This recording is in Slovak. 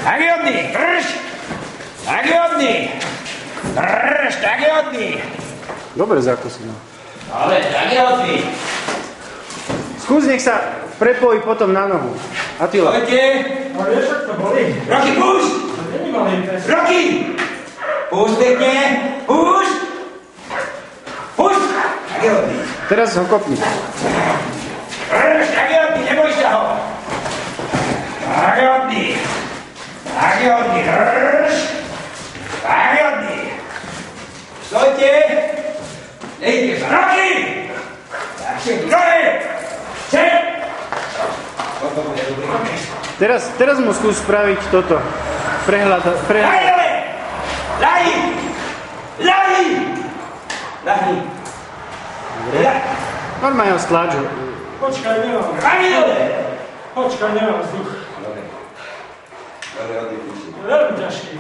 Tak je hodný, drž! Tak je hodný! Drž, tak je hodný! Dobre zakusil. Ale tak je hodný! Skús, nech sa prepojí potom na nohu. Attila. Poďte! No vieš, ak to bolí. Roky, púšť! To není malý test. Roky! Púšť pekne! Púšť! Púšť! Tak je hodný! Teraz ho kopni. Drž, tak je hodný, neboj sa ho! Tak je hodný! Tak je hodný, drž! Tak je hodný! Stojte! Dejte sa, roky! Tak si dole! Čep! Toto bude dobrý okres. Teraz mu skús spraviť toto. Prehľad. Ľahni dole! Ľahni! Ľahni! Ľahni! Normálne ho stlač. Počkaj, nemám. Ľahni dole! Počkaj, nemám vzduch. Dobre. Dobre, oddychni si. Veľmi ťažký.